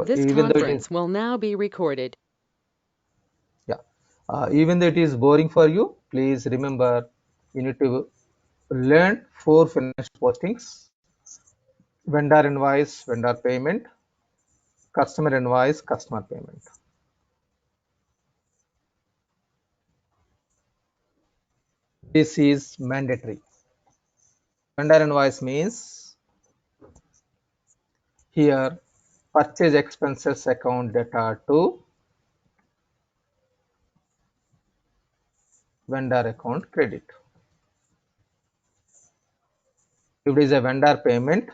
This Even though it is, conference will now be recorded. yeah, even though it is boring for you, please remember you need to learn four financial postings: vendor invoice, vendor payment, customer invoice, customer payment. This is mandatory. Vendor invoice means here purchase expenses account data to vendor account credit. If it is a vendor payment,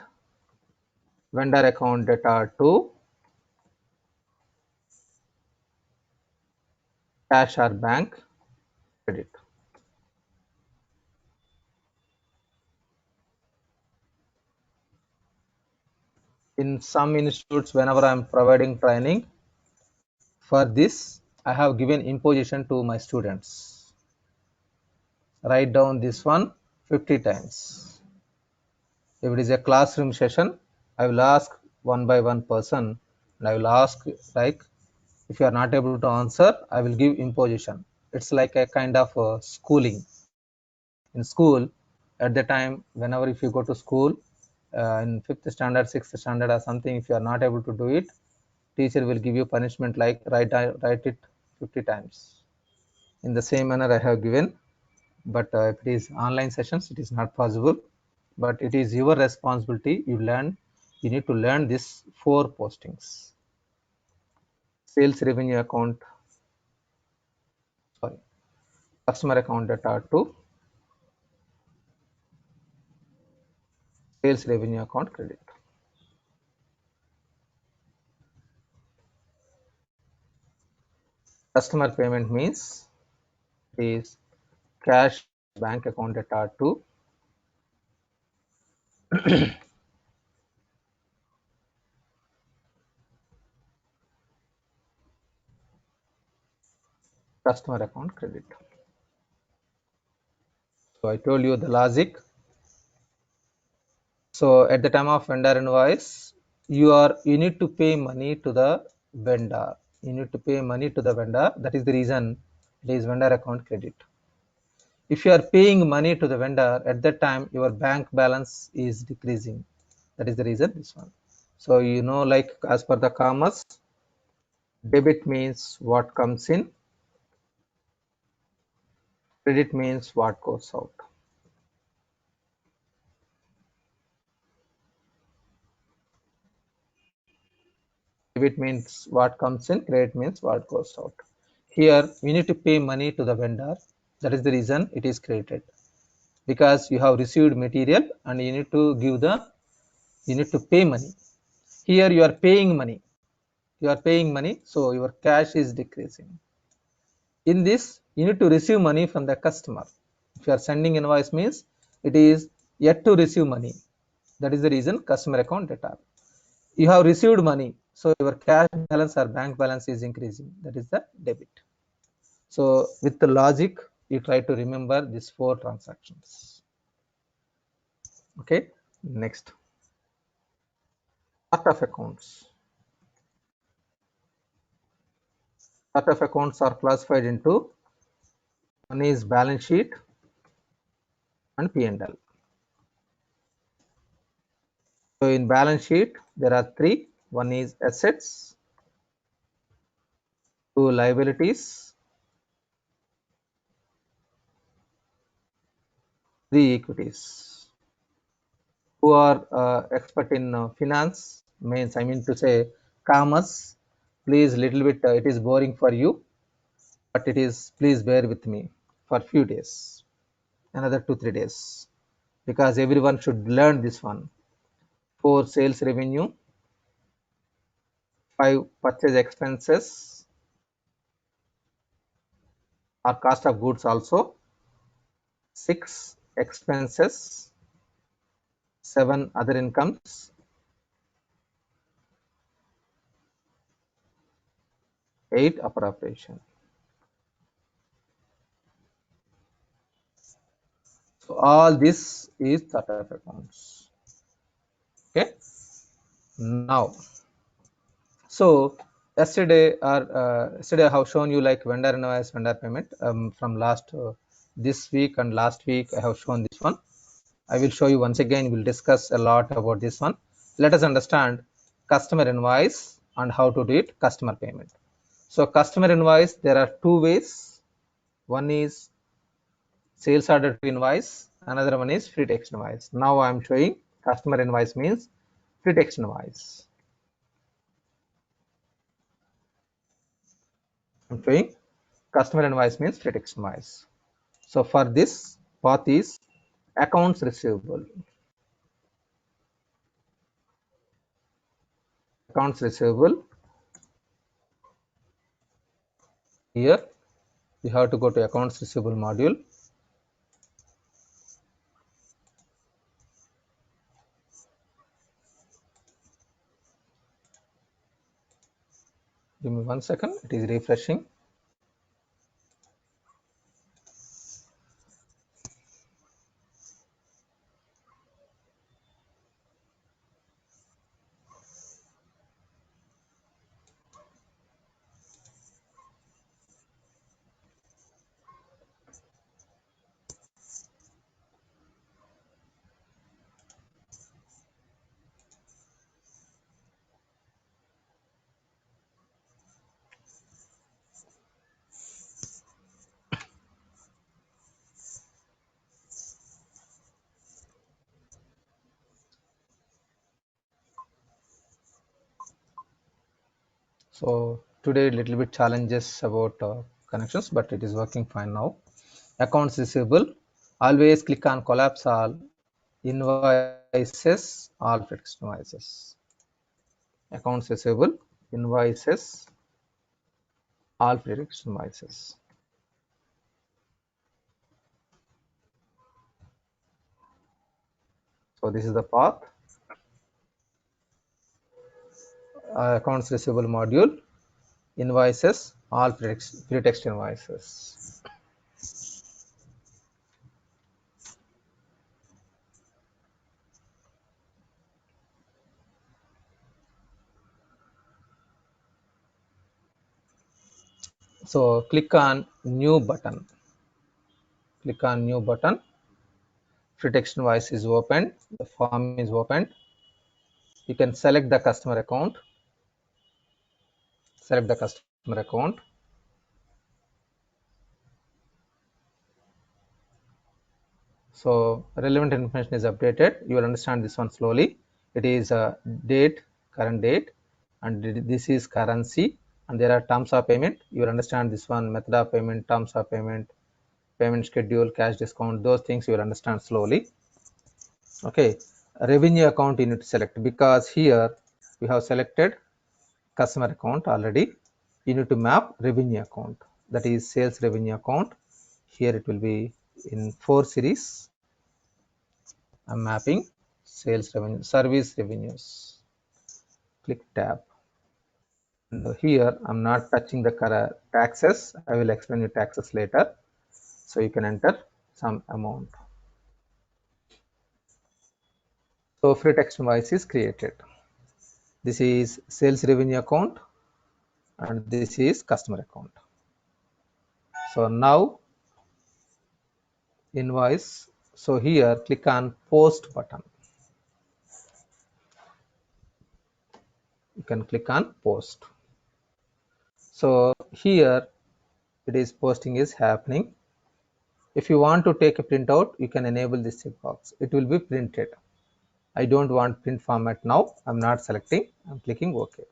vendor account data to cash or bank credit. In some institutes, whenever I am providing training for this, I have given imposition to my students. Write down this one 50 times. If it is a classroom session, I will ask one by one person and I will ask, like, if you are not able to answer, I will give imposition. It's like a kind of schooling. In school, at the time, whenever if you go to school, in fifth standard, sixth standard or something, if you are not able to do it, teacher will give you punishment like write it 50 times. In the same manner I have given, but if it is online sessions, it is not possible. But it is your responsibility. You need to learn this four postings: sales revenue account, sorry, customer account data to sales revenue account credit. Customer payment means is cash bank account data to customer account credit. So I told you the logic. So at the time of vendor invoice, you need to pay money to the vendor. You need to pay money to the vendor. That is the reason it is vendor account credit. If you are paying money to the vendor, at that time your bank balance is decreasing. That is the reason this one. So like as per the commerce, debit means what comes in, credit means what goes out. Debit means what comes in, credit means what goes out. Here we need to pay money to the vendor. That is the reason it is credited, because you have received material and you need to pay money. Here you are paying money. You are paying money, so your cash is decreasing. In this, you need to receive money from the customer. If you are sending invoice means it is yet to receive money. That is the reason customer account data. You have received money, so your cash balance or bank balance is increasing. That is the debit. So with the logic, you try to remember these four transactions. Okay, next, chart of accounts. Chart of accounts are classified into, one is balance sheet and P&L. So in balance sheet, there are three. One is assets, two liabilities, three equities. Who are expert in finance, means I mean to say commerce, please little bit it is boring for you, but it is, please bear with me for few days, another 2 3 days, because everyone should learn this one. Four, sales revenue. Five, purchase expenses or cost of goods also. Six, expenses. Seven, other incomes. Eight, appropriation. So all this is chart accounts. Okay. Now, So yesterday I have shown you like vendor invoice, vendor payment from last this week and last week I have shown this one. I will show you once again. We'll discuss a lot about this one. Let us understand customer invoice and how to do it, customer payment. So customer invoice, there are two ways. One is sales order to invoice, another one is free text invoice. Now I am showing customer invoice means free text invoice. I'm showing customer invoice means free text invoice. So for this path is accounts receivable. Accounts receivable. Here you have to go to accounts receivable module. Give me 1 second. It is refreshing. So today little bit challenges about connections, but it is working fine now. Accounts receivable. Always click on collapse all invoices, all fixed invoices. Accounts receivable, invoices, all fixed invoices. So this is the path. Accounts receivable module, invoices, all free text invoices. So click on new button. Click on new button. Free text invoice is opened. The form is opened. You can select the customer account. Select the customer account. So relevant information is updated. You will understand this one slowly. It is date, current date, and this is currency, and there are terms of payment. You will understand this one, method of payment, terms of payment, payment schedule, cash discount. Those things you will understand slowly. Okay, revenue account you need to select, because here we have selected customer account already. You need to map revenue account, that is sales revenue account. Here it will be in 4 series. I'm mapping sales revenue, service revenues. Click tab. And here I'm not touching the taxes. I will explain you taxes later. So you can enter some amount. So free text invoice is created. This is sales revenue account and this is customer account. So now invoice. So here click on post button. You can click on post. So here it is posting is happening. If you want to take a printout, you can enable this checkbox. It will be printed. I don't want print format now. I'm not selecting. I'm clicking OK.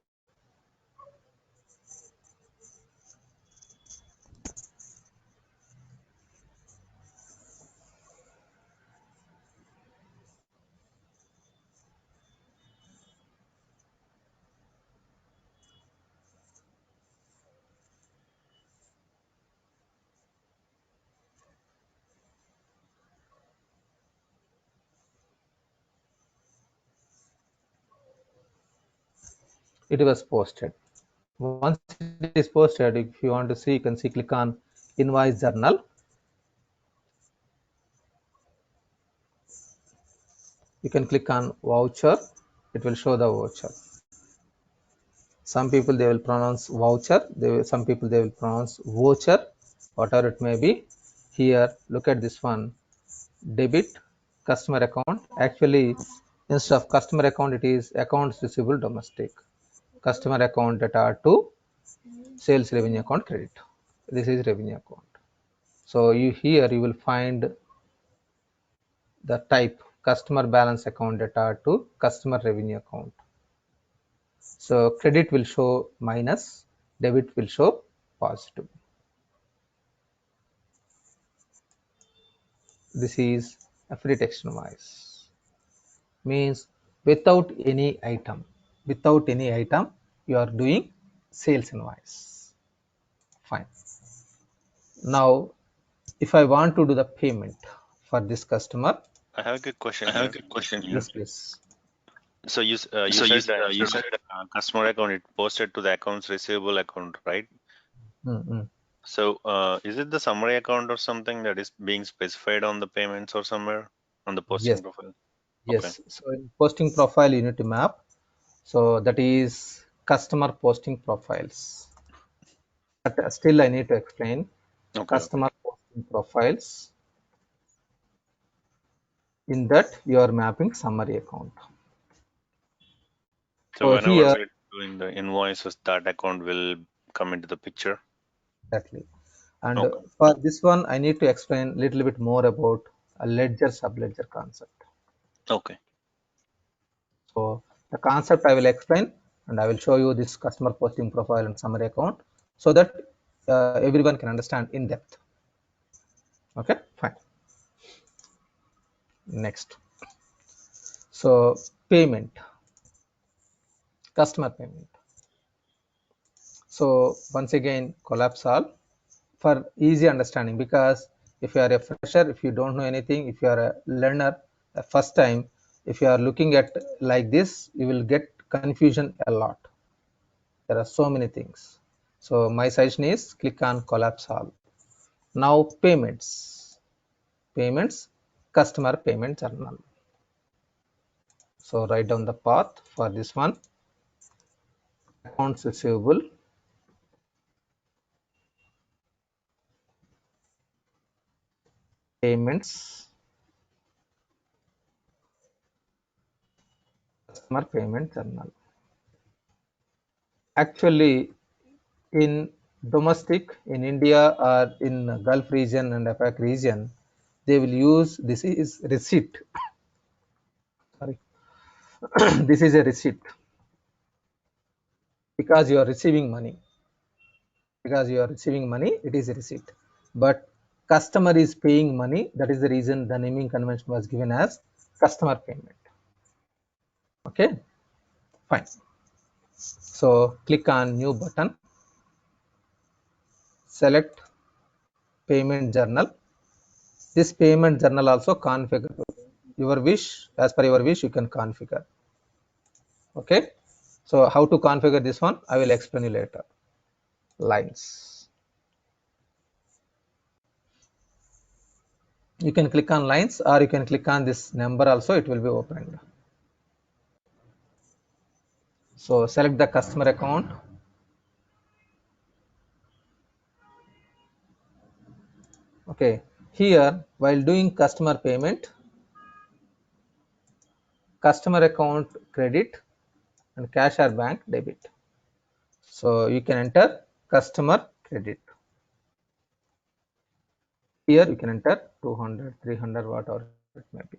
It was posted. Once it is posted, if you want to see, you can see, click on invoice journal. You can click on voucher. It will show the voucher. Some people they will pronounce voucher, some people they will pronounce voucher, whatever it may be. Here, look at this one, debit customer account. Actually, instead of customer account, it is accounts receivable domestic. Customer account data to sales revenue account credit. This is revenue account. So here you will find the type customer balance account data to customer revenue account. So credit will show minus, debit will show positive. This is a free text invoice. Means without any item, you are doing sales invoice. Fine. Now, if I want to do the payment for this customer, I have a good question here. yes, please. So you said that instead of customer account, it posted to the accounts receivable account, right? Mm-hmm. So is it the summary account or something that is being specified on the payments or somewhere on the posting Yes, profile? Okay. yes. So in posting profile, you need to map. So that is customer posting profiles. But still, I need to explain Okay. customer posting profiles. In that, you are mapping summary account. So So whenever here, we're doing the invoices, that account will come into the picture. exactly. And Okay. for this one, I need to explain a little bit more about a ledger subledger concept. Okay. So the concept I will explain, and I will show you this customer posting profile and summary account so that everyone can understand in depth. Okay, fine. Next. So payment, customer payment. So once again, collapse all for easy understanding, because if you are a fresher, if you don't know anything, if you are a learner, first time, if you are looking at like this, you will get confusion a lot. There are so many things. So my suggestion is click on collapse all. Now payments, customer payment journal. So write down the path for this one. Accounts receivable, payments, customer payment journal. Actually, in domestic, in India or in Gulf region and APAC region, they will use this is receipt. Sorry, this is a receipt because you are receiving money. Because you are receiving money, it is a receipt. But customer is paying money. That is the reason the naming convention was given as customer payment. Okay, fine. So click on new button, select payment journal. This payment journal also configure your wish. As per your wish, you can configure. Okay, so how to configure this one, I will explain you later. Lines, you can click on lines or you can click on this number also, it will be opened. So select the customer account. Okay, here while doing customer payment, customer account credit and cash or bank debit. So you can enter customer credit. Here you can enter 200, 300, whatever it may be.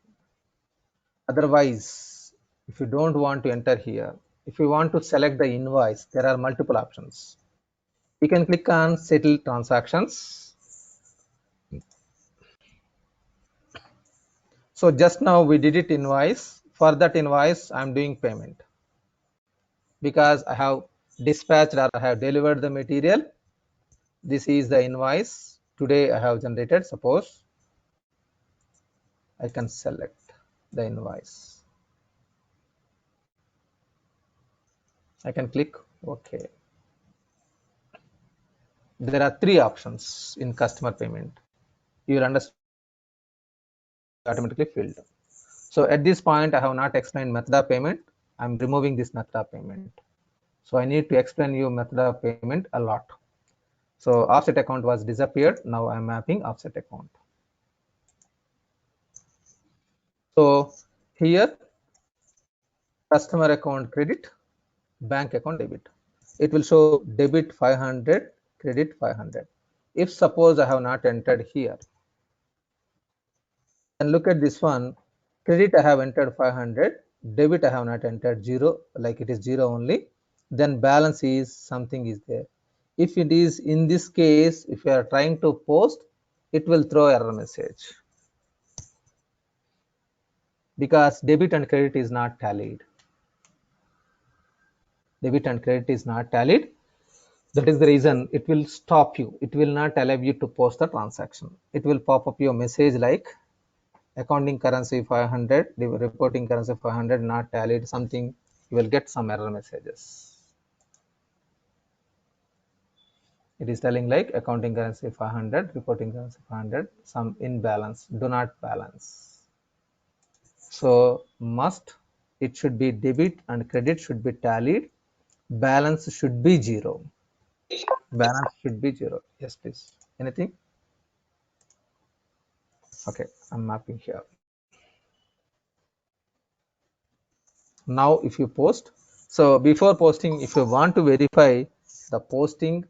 Otherwise, if you don't want to enter here, if you want to select the invoice, there are multiple options. You can click on settle transactions. So just now we did it invoice. For that invoice, I'm doing payment because I have dispatched or I have delivered the material. This is the invoice. Today I have generated. Suppose I can select the invoice. I can click OK. There are three options in customer payment. You will understand automatically filled. So at this point, I have not explained method of payment. I'm removing this method of payment. So I need to explain you method of payment a lot. So offset account was disappeared. Now I'm mapping offset account. So here customer account credit, bank account debit. It will show debit 500, credit 500. If suppose I have not entered here, then look at this one. Credit I have entered 500, debit I have not entered 0, like it is 0 only. Then balance is something is there. If it is in this case, if you are trying to post, it will throw error message because debit and credit is not tallied. Debit and credit is not tallied. That is the reason it will stop you. It will not allow you to post the transaction. It will pop up your message like accounting currency 500, reporting currency 500 not tallied, something. You will get some error messages. It is telling like accounting currency 500, reporting currency 500, some imbalance, do not balance. So must, it should be debit and credit should be tallied. Balance should be 0. Balance should be 0. Yes, please. Anything? Okay, I'm mapping here. Now if you post, so before posting, if you want to verify the posting,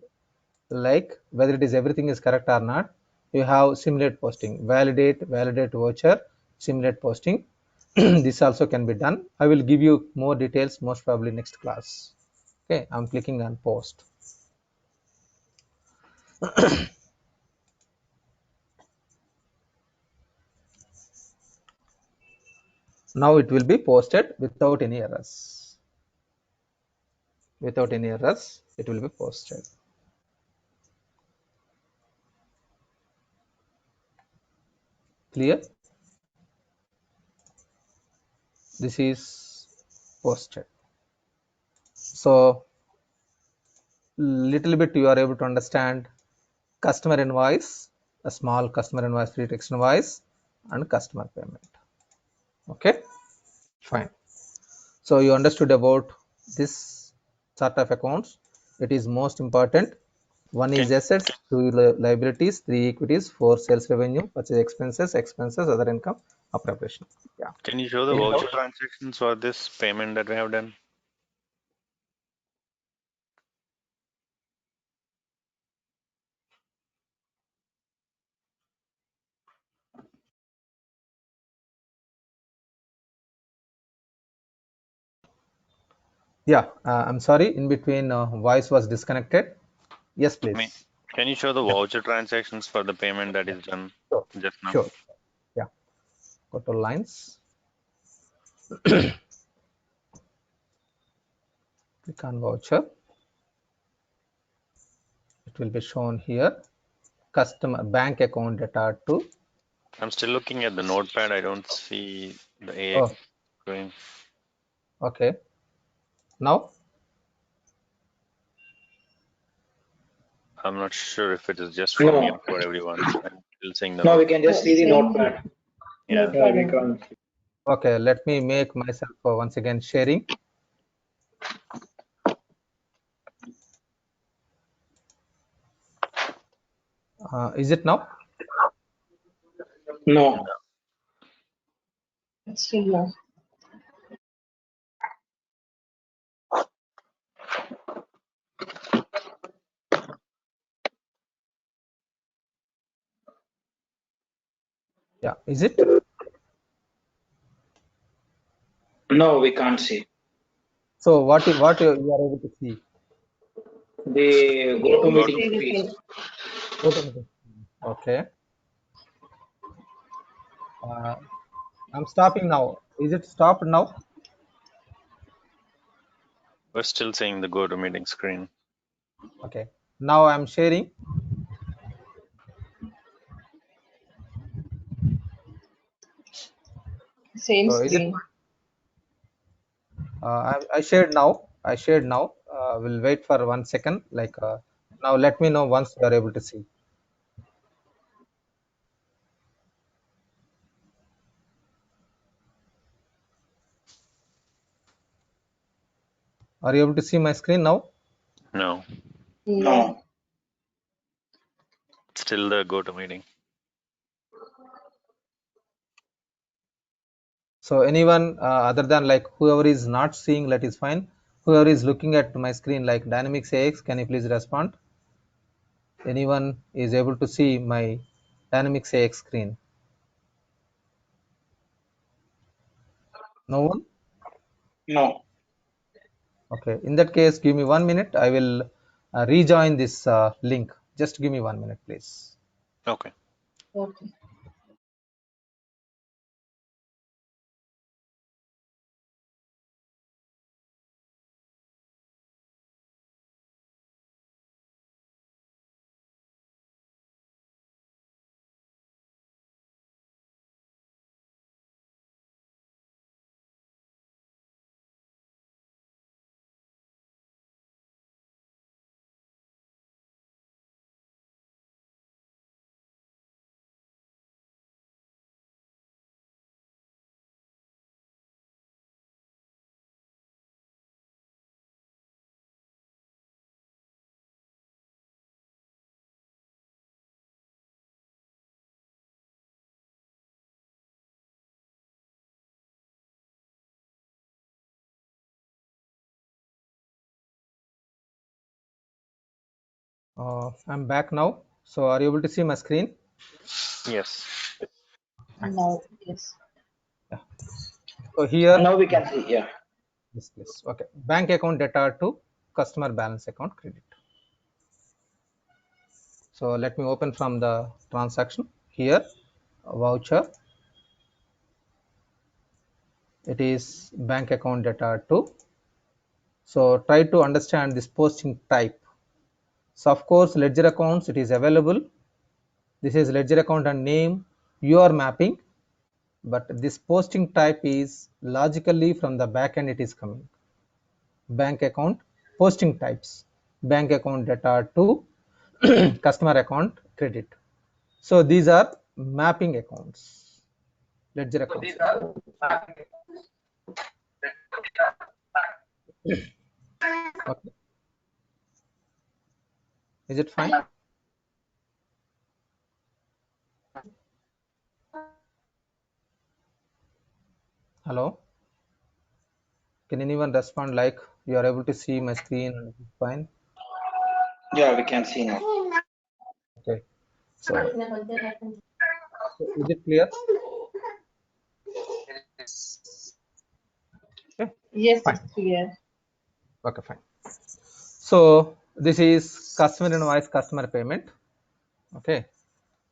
like whether it is everything is correct or not, you have simulate posting, validate voucher, simulate posting. This also can be done. I will give you more details most probably next class. Okay, I'm clicking on post. Now it will be posted without any errors. Without any errors, it will be posted. Clear? This is posted. So little bit you are able to understand customer invoice, a small customer invoice, free text invoice, and customer payment. Okay, fine. So you understood about this chart of accounts. It is most important. One is Can assets, two liabilities, three equities, four sales revenue, purchase expenses, other income, appropriation. Yeah. can you show the Any voucher doubt? transactions for this payment that we have done? Yeah. I'm sorry. In between, voice was disconnected. Yes, I mean, please. can you show the Yeah. voucher transactions for the payment that is done Sure. just now? Sure. Yeah. Go to lines. Click on voucher. It will be shown here. Customer bank account data to. I'm still looking at the notepad. I don't see the AX Oh, going. okay. Now, I'm not sure if it is just for me or No, for everyone. I'm still seeing the no, we note. can just see the notepad. Yeah. Yeah, we can't. okay, let me make myself once again sharing. Is it now? No, Still no. Yeah, is it? no, we can't see. So what you are able to see? The We go-to can meeting see the fees. same. Automatic. Okay. Uh, I'm stopping now. Is it stopped now? We're still seeing the go to meeting screen. Okay. Now I'm sharing. Same So is it? screen. I shared now. I shared now. We'll wait for 1 second. Like now, let me know once you are able to see. Are you able to see my screen now? No, No. still the go to meeting. So anyone other than like whoever is not seeing, that is fine. Whoever is looking at my screen like Dynamics AX, can you please respond? Anyone is able to see my Dynamics AX screen? No one? No. Okay. In that case, give me 1 minute. I will rejoin this link. Just give me 1 minute, please. Okay. Okay. I'm back now. So are you able to see my screen? Yes. Fine. Now, yes. Yeah. So here, Now we can see. Yeah. yes, please. Okay. Bank account data to customer balance account credit. So let me open from the transaction here, voucher. It is bank account data to. So try to understand this posting type. So of course, ledger accounts, it is available. This is ledger account and name you are mapping, but this posting type is logically from the backend it is coming. Bank account posting types, bank account data to customer account credit. So these are mapping accounts, ledger accounts. Okay, is it fine? Hello, can anyone respond like you are able to see my screen and it's fine? Yeah, we can see now. Okay, so is it clear? Okay, Yes, fine. it's clear. Okay, fine. So this is customer invoice, customer payment. Okay,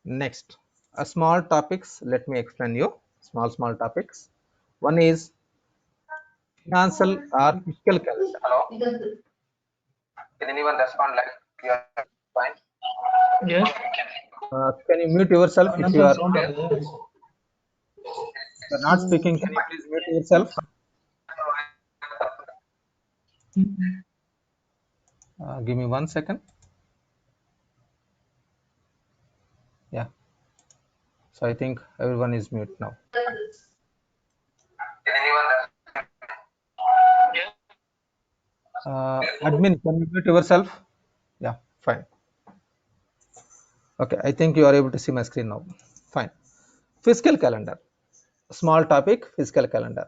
next a small topics. Let me explain you small topics. One is financial or fiscal calendar. Can anyone respond like you are fine? Yes. Can you mute yourself if you are not speaking? Can you please mute yourself? Give me 1 second. Yeah. So I think everyone is mute now. Admin, can you mute yourself? Yeah, fine. Okay, I think you are able to see my screen now. Fine. Fiscal calendar. Small topic, fiscal calendar.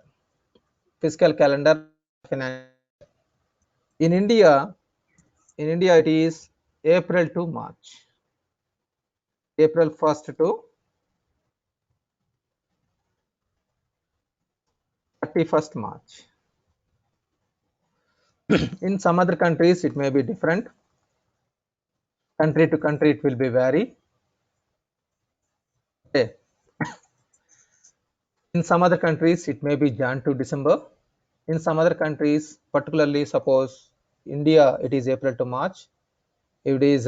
Fiscal calendar in India. In India, it is April to March. April 1st to 31st March. In some other countries, it may be different. Country to country, it will be vary. Okay. In some other countries, it may be Jan to December. In some other countries, particularly suppose India, it is April to March. If it is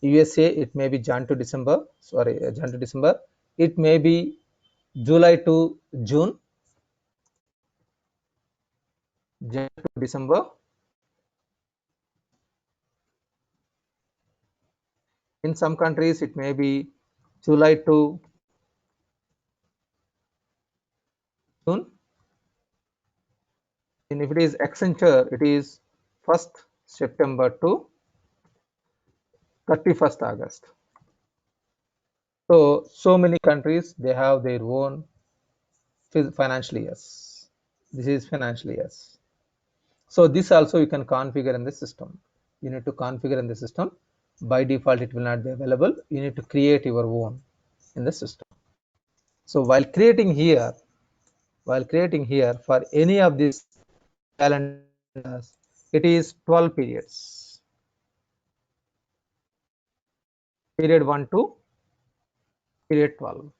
USA, it may be Jan to December. Sorry, Jan to December. It may be July to June, Jan to December. In some countries, it may be July to June. And if it is Accenture, it is 1st September to 31st August. So many countries, they have their own financial years. This is financial years. So this also you can configure in the system. You need to configure in the system. By default, it will not be available. You need to create your own in the system. So while creating here for any of these calendars, it is 12 periods. Period 1 to period 12.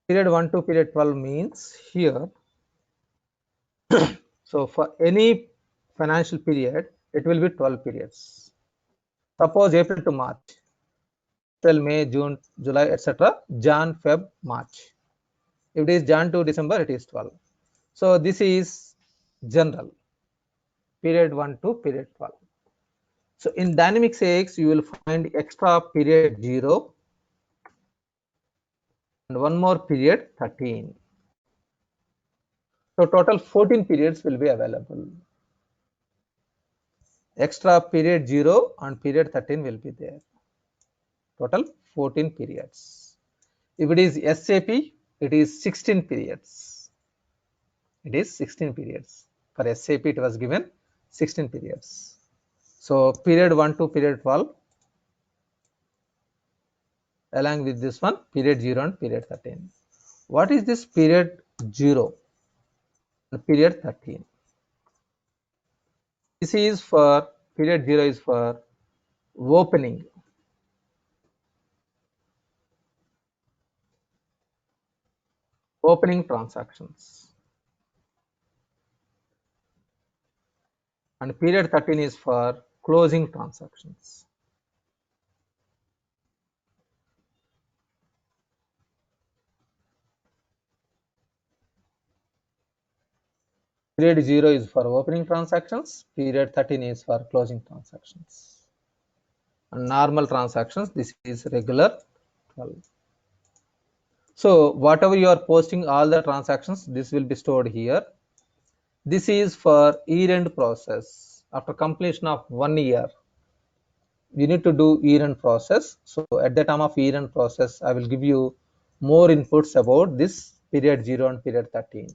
Period 1 to period 12 means here, so for any financial period, it will be 12 periods. Suppose April to March, April, May, June, July, etc. Jan, Feb, March. If it is Jan to December, it is 12. So this is general, period 1 to period 12. So in Dynamics AX, you will find extra period 0 and one more period 13. So total 14 periods will be available. Extra period 0 and period 13 will be there. Total 14 periods. If it is SAP, it is 16 periods. It is 16 periods. For SAP, it was given 16 periods. So period 1 to period 12, along with this one, period 0 and period 13. What is this period 0 and period 13? This is for period 0 is for opening. Opening transactions. And period 13 is for closing transactions. Period 0 is for opening transactions, period 13 is for closing transactions. And normal transactions, this is regular 12. So whatever you are posting, all the transactions, this will be stored here. This is for year-end process. After completion of 1 year, you need to do year-end process. So at the time of year-end process, I will give you more inputs about this period 0 and period 13.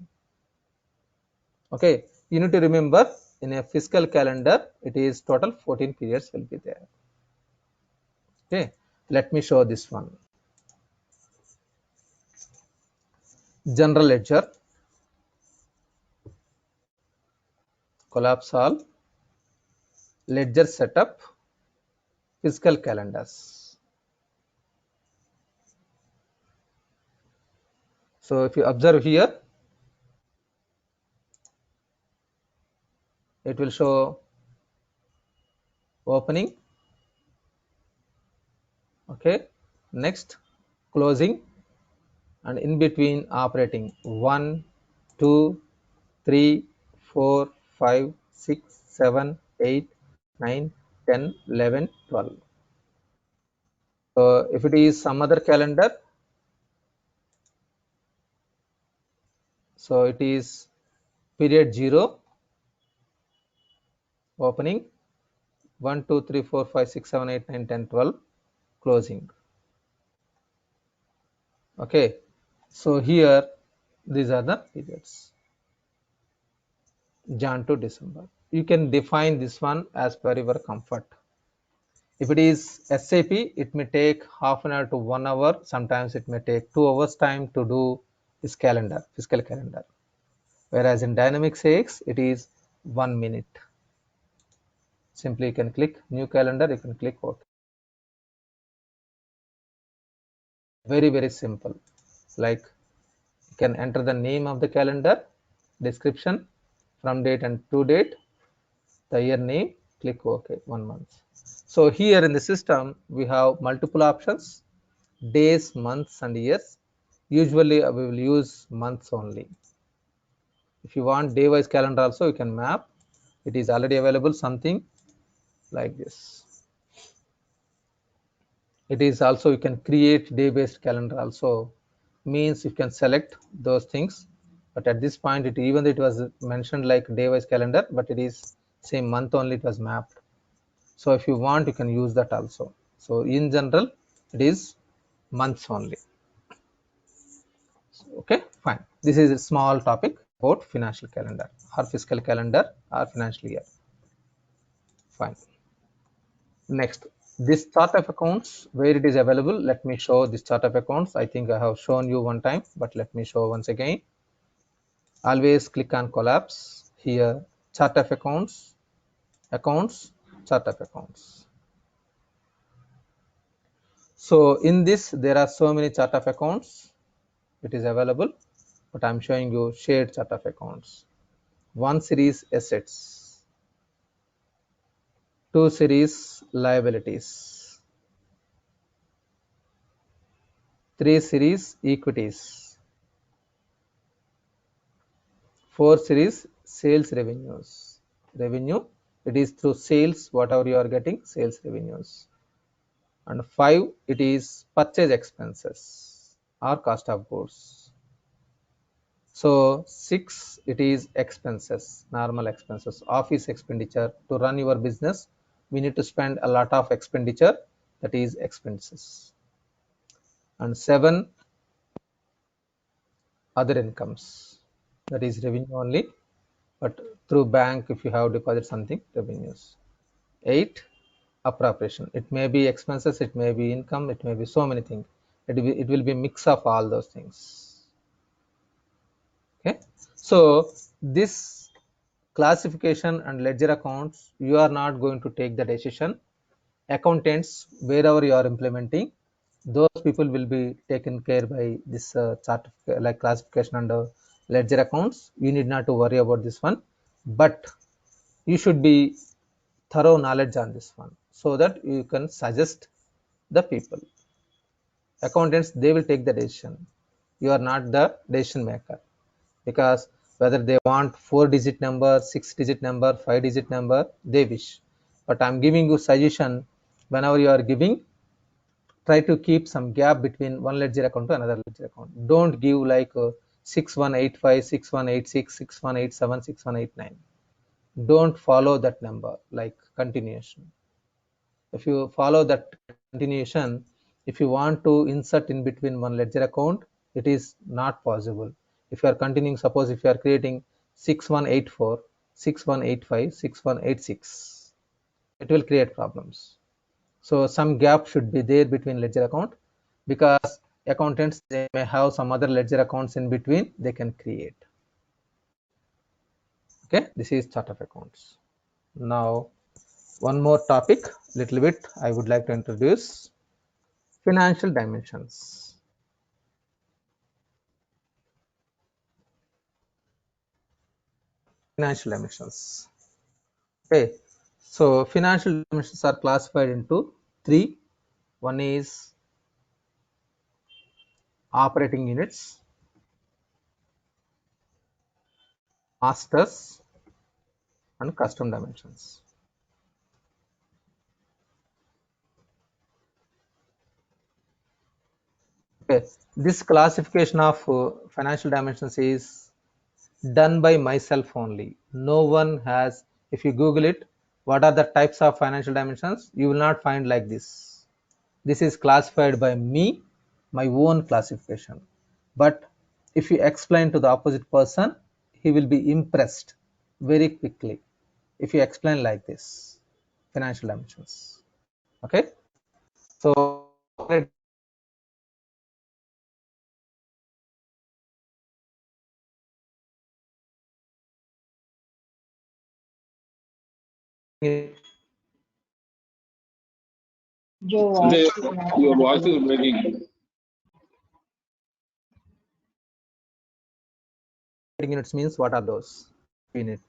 Okay, you need to remember in a fiscal calendar, it is total 14 periods will be there. Okay, let me show this one. General ledger, collapse all, ledger setup, fiscal calendars. So if you observe here, it will show opening, okay, next closing, and in between operating 1, 2, 3, 4, 5, 6, 7, 8, 9, 10, 11, 12. So if it is some other calendar, so it is period 0, opening, 1, 2, 3, 4, 5, 6, 7, 8, 9, 10, 12, closing. Okay, so here these are the periods, Jan to December. You can define this one as per your comfort. If it is SAP, it may take half an hour to 1 hour. Sometimes it may take 2 hours time to do this calendar, fiscal calendar. Whereas in Dynamics AX, it is 1 minute. Simply you can click new calendar, you can click OK. Very simple. Like you can enter the name of the calendar, description, from date and to date, the year name, click OK, 1 month. So here in the system, we have multiple options, days, months and years. Usually we will use months only. If you want day wise calendar also, you can map. It is already available, something like this. It is also, you can create day based calendar also, means you can select those things But at this point, even though it was mentioned like day-wise calendar, but it is same month only it was mapped. So if you want, you can use that also. So in general, it is months only. Okay, fine. This is a small topic about financial calendar or fiscal calendar or financial year. Fine. Next, this chart of accounts, where it is available, let me show this chart of accounts. I think I have shown you one time, but let me show once again. Always click on collapse here, chart of accounts, accounts, chart of accounts. So in this, there are so many chart of accounts. It is available, but I'm showing you shared chart of accounts. One series assets, two series liabilities, three series equities, four series sales revenues. Revenue, it is through sales, whatever you are getting, sales revenues. And five, it is purchase expenses or cost of goods. So 6, it is expenses, normal expenses, office expenditure. To run your business, we need to spend a lot of expenditure, that is expenses. And 7, other incomes, that is revenue only, but through bank, if you have deposit something, revenues. 8, appropriation. It may be expenses, it may be income, it may be so many things. It will be mix of all those things. Okay, so this classification and ledger accounts, you are not going to take the decision. Accountants, wherever you are implementing, those people will be taken care by this chart like classification and ledger accounts. You need not to worry about this one, but you should be thorough knowledge on this one so that you can suggest the people. Accountants, they will take the decision. You are not the decision maker, because whether they want 4-digit number, 6-digit number, 5-digit number, they wish. But I'm giving you suggestion. Whenever you are giving, try to keep some gap between one ledger account to another ledger account. Don't give like 6185, 6186, 6187, 6189. Don't follow that number like continuation. If you follow that continuation, if you want to insert in between one ledger account, it is not possible. If you are continuing, suppose if you are creating 6184, 6185, 6186, it will create problems. So some gap should be there between ledger account, because accountants, they may have some other ledger accounts in between, they can create. Okay, this is chart of accounts. Now one more topic, little bit I would like to introduce: financial dimensions. Financial dimensions. Okay, so financial dimensions are classified into three. One is operating units, masters, and custom dimensions. Okay, this classification of financial dimensions is done by myself only. No one has, if you Google it, what are the types of financial dimensions, you will not find like this. This is classified by me, my own classification. But if you explain to the opposite person, he will be impressed very quickly if you explain like this, financial dimensions. Okay, so Your Sanjay, voice is not your voice audible. is breaking. units means what are those unit?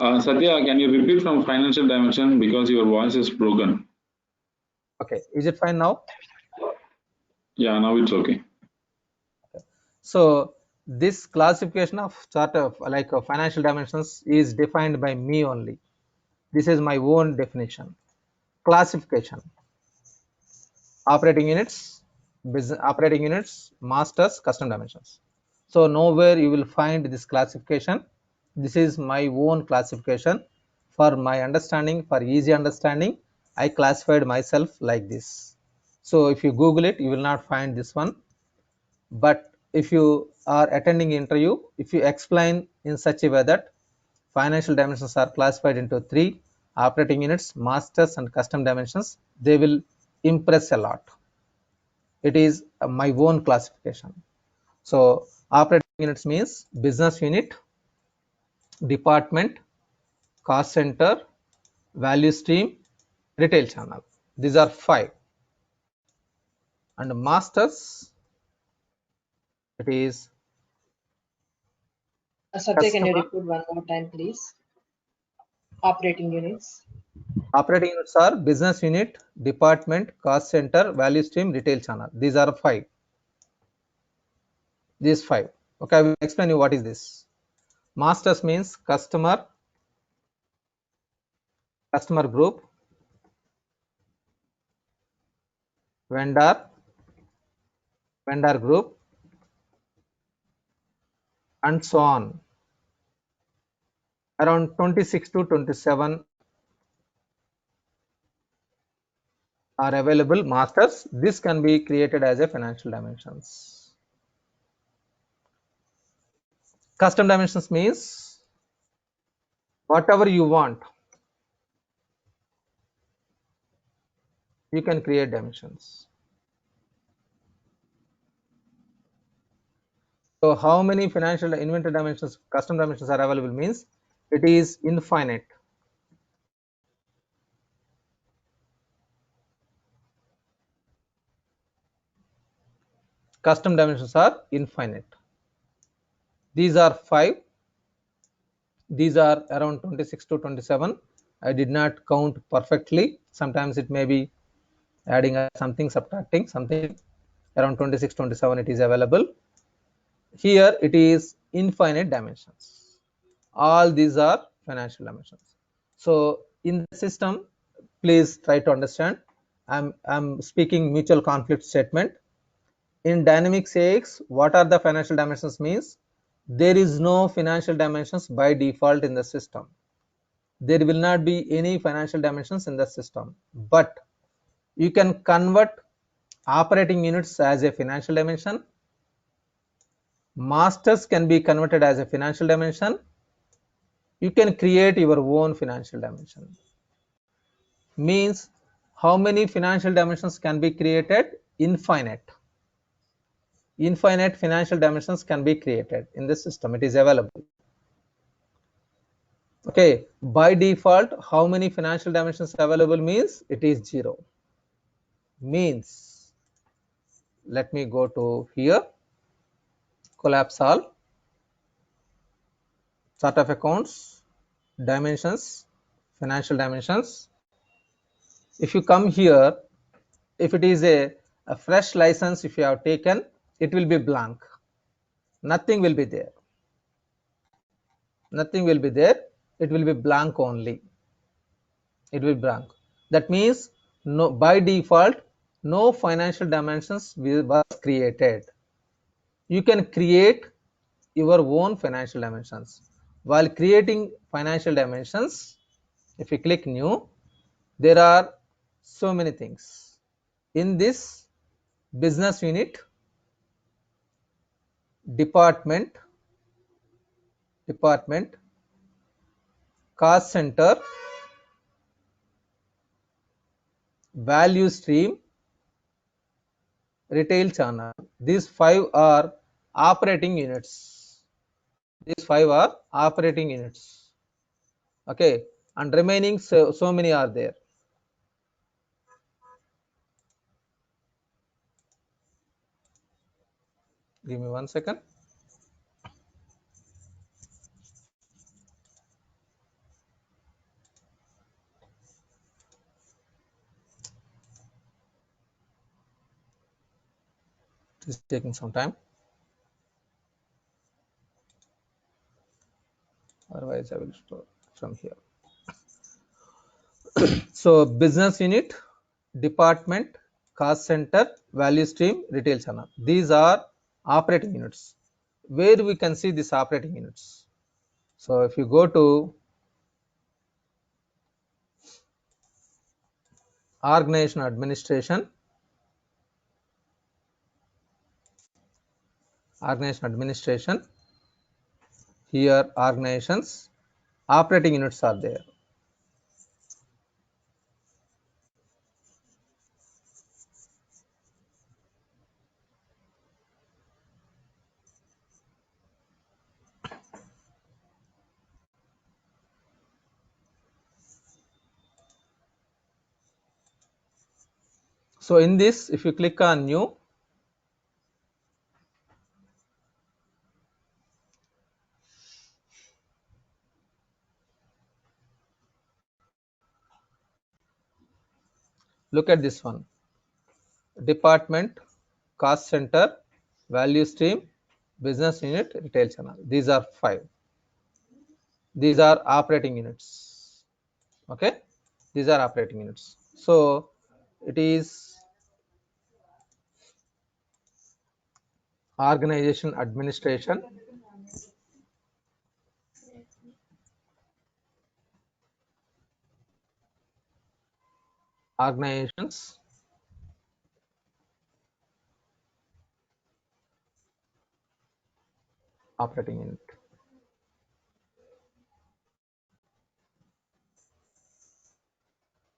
Satya, can you repeat from financial dimension because your voice is broken? Okay, is it fine now? Yeah, now it's okay. So this classification of chart of like financial dimensions is defined by me only. This is my own definition. Classification: operating units, business operating units, masters, custom dimensions. So nowhere you will find this classification. This is my own classification. For my understanding, for easy understanding, I classified myself like this. So if you Google it, you will not find this one. But if you are attending interview, if you explain in such a way that financial dimensions are classified into 3 operating units, masters and custom dimensions, they will impress a lot. It is my own classification. So operating units means business unit, department, cost center, value stream, retail channel. These are 5. And masters, it is Satya, can you customer. repeat one more time, please? Operating units. Operating units are business unit, department, cost center, value stream, retail channel. These are 5. These 5. Okay, I will explain you what is this. Masters means customer, customer group, vendor, vendor group, and so on. Around 26 to 27 are available masters. This can be created as a financial dimensions. Custom dimensions means whatever you want, you can create dimensions. So how many financial inventory dimensions, custom dimensions are available means it is infinite. Custom dimensions are infinite. These are 5. These are around 26 to 27. I did not count perfectly. Sometimes it may be adding something, subtracting something. Around 26, 27 it is available. Here it is infinite dimensions. All these are financial dimensions. So in the system, please try to understand. I'm speaking mutual conflict statement. In dynamics AX, what are the financial dimensions means? There is no financial dimensions by default in the system. There will not be any financial dimensions in the system, but you can convert operating units as a financial dimension. Masters can be converted as a financial dimension. You can create your own financial dimension. Means how many financial dimensions can be created? Infinite. Infinite financial dimensions can be created in the system. It is available. Okay, by default, how many financial dimensions available means it is 0. Means, let me go to here, collapse all, chart of accounts, dimensions, financial dimensions. If you come here, if it is a fresh license, if you have taken, it will be blank. Nothing will be there. Nothing will be there. It will be blank only. It will be blank. That means no, by default, no financial dimensions was created. You can create your own financial dimensions. While creating financial dimensions, if you click new, there are so many things. In this business unit, department, cost center, value stream, retail channel. These 5 are operating units. These 5 are operating units. Okay, and remaining so many are there. Give me 1 second. It is taking some time. Otherwise, I will start from here. So, business unit, department, cost center, value stream, retail channel. These are operating units. where we can see this operating units. So if you go to organization administration, here organizations, operating units are there. So in this, if you click on new, look at this one: department, cost center, value stream, business unit, retail channel. These are 5. These are operating units. Okay, these are operating units. So it is organization administration, organizations, operating unit.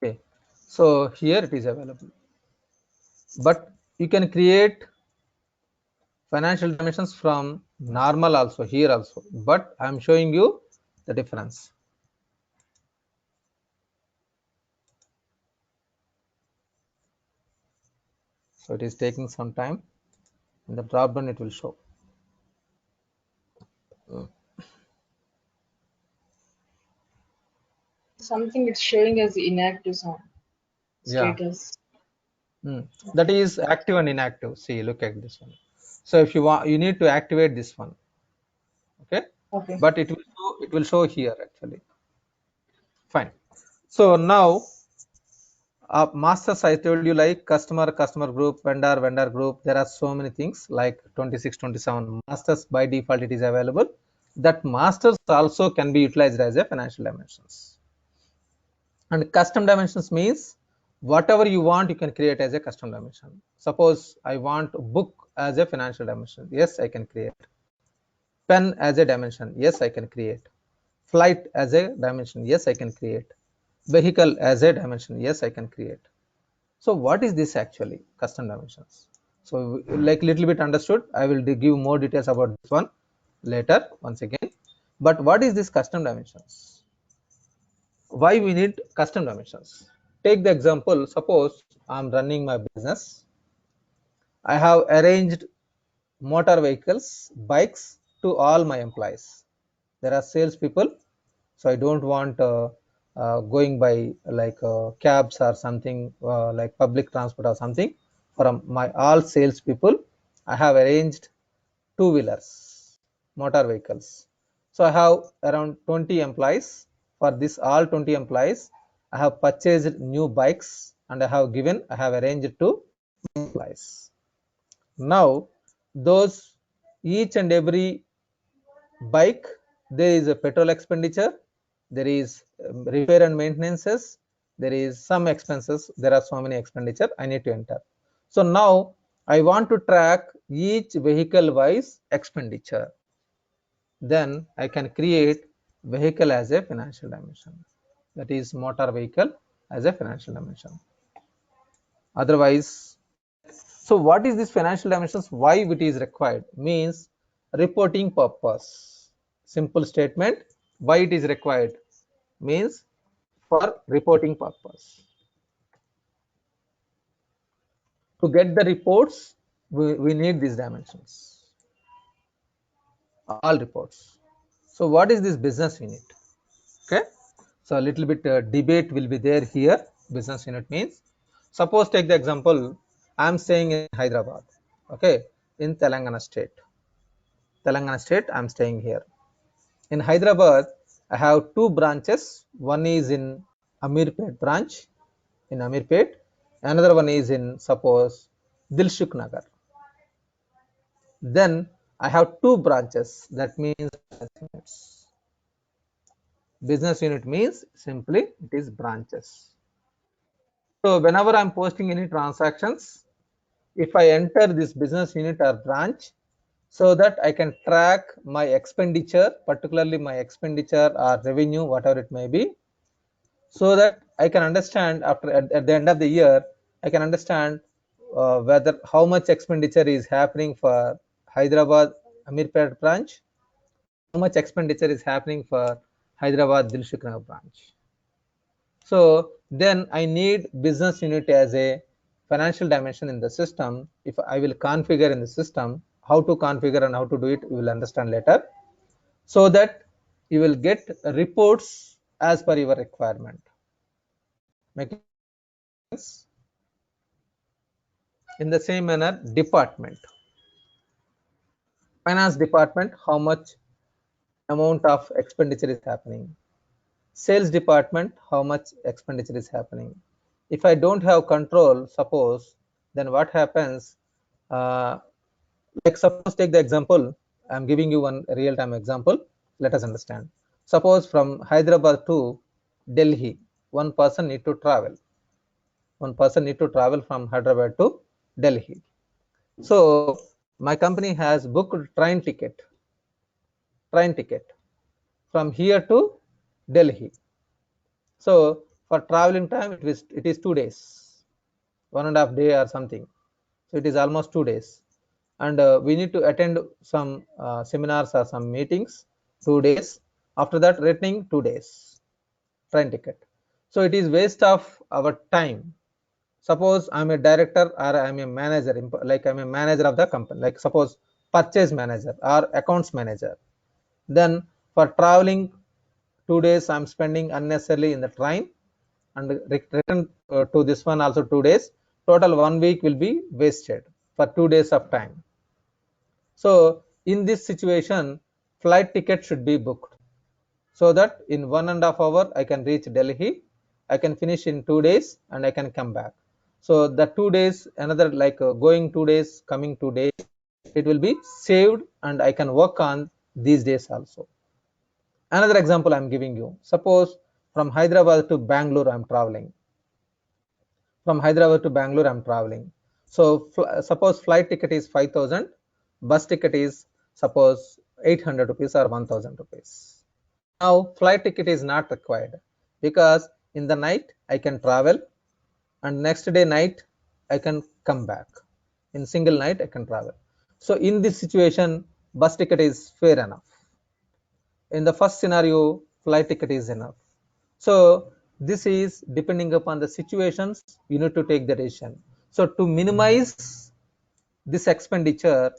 Okay, so here it is available, but you can create financial dimensions from normal also here also, but I am showing you the difference. So it is taking some time. In the drop down it will show. Something it's showing as inactive sound Yeah. status. That is active and inactive. See, look at this one. So if you want, you need to activate this one. Okay, Okay. but it will show here actually. Fine. So now masters, I told you, like customer group, vendor group. There are so many things like 26, 27 masters. By default it is available. That masters also can be utilized as a financial dimensions. And custom dimensions means whatever you want you can create as a custom dimension. Suppose I want book as a financial dimension. Yes, I can create. Pen as a dimension. Yes, I can create. Flight as a dimension. Yes, I can create. Vehicle as a dimension. Yes, I can create. So what is this actually? Custom dimensions. So like little bit understood. I will give more details about this one later once again. But what is this custom dimensions? Why we need custom dimensions? Take the example, suppose I'm running my business. I have arranged motor vehicles, bikes to all my employees. There are sales people, so I don't want going by like cabs or something, like public transport or something. For my all sales people, I have arranged two-wheelers, motor vehicles. So I have around 20 employees. For this all 20 employees, I have purchased new bikes and I have arranged to employees. Now those each and every bike, there is a petrol expenditure, there is repair and maintenances, there is some expenses, there are so many expenditure I need to enter. So now I want to track each vehicle wise expenditure. Then I can create vehicle as a financial dimension, that is motor vehicle as a financial dimension. Otherwise, so what is this financial dimensions? Why it is required? Means reporting purpose. Simple statement. Why it is required? Means for reporting purpose. To get the reports, we need these dimensions. All reports. So what is this business unit? Okay. So a little bit debate will be there here. Business unit means, suppose take the example, I am staying in Hyderabad. Okay, in Telangana state. I am staying here. In Hyderabad, I have two branches. One is in Amirpet branch, in Amirpet. Another one is in, suppose, Dilshuk Nagar. Then I have two branches. That means business unit means simply it is branches. So whenever I'm posting any transactions, if I enter this business unit or branch, so that I can track my expenditure, particularly my expenditure or revenue, whatever it may be, so that I can understand at the end of the year, I can understand whether how much expenditure is happening for Hyderabad Amirpet branch, how much expenditure is happening for Hyderabad Dilshuknagar branch. So then I need business unit as a financial dimension in the system. If I will configure in the system, how to configure and how to do it, we will understand later. So that you will get reports as per your requirement. Making sense? In the same manner, department. Finance department, how much amount of expenditure is happening. Sales department, how much expenditure is happening. If I don't have control, suppose, then what happens, like suppose take the example, I'm giving you one real-time example, let us understand. Suppose from Hyderabad to Delhi, one person need to travel. One person need to travel from Hyderabad to Delhi. So my company has booked train ticket from here to Delhi. So for traveling time, it is 2 days, 1.5 day or something. So it is almost 2 days, and we need to attend some seminars or some meetings. 2 days. After that, returning 2 days train ticket. So it is waste of our time. Suppose I'm a director or I'm a manager, like I'm a manager of the company, like suppose purchase manager or accounts manager. Then for traveling 2 days, I'm spending unnecessarily in the train, and return to this one also 2 days. Total 1 week will be wasted for 2 days of time. So in this situation, flight ticket should be booked, so that in 1.5 hour I can reach Delhi, I can finish in 2 days, and I can come back. So the 2 days, another like going 2 days, coming 2 days, it will be saved, and I can work on these days also. Another example I'm giving you. Suppose from Hyderabad to Bangalore I'm traveling. From Hyderabad to Bangalore I'm traveling. So suppose flight ticket is 5,000, bus ticket is suppose 800 rupees or 1,000 rupees. Now flight ticket is not required, because in the night I can travel, and next day night I can come back. In single night I can travel. So in this situation, bus ticket is fair enough. In the first scenario, flight ticket is enough. So this is depending upon the situations, you need to take the decision. So to minimize this expenditure,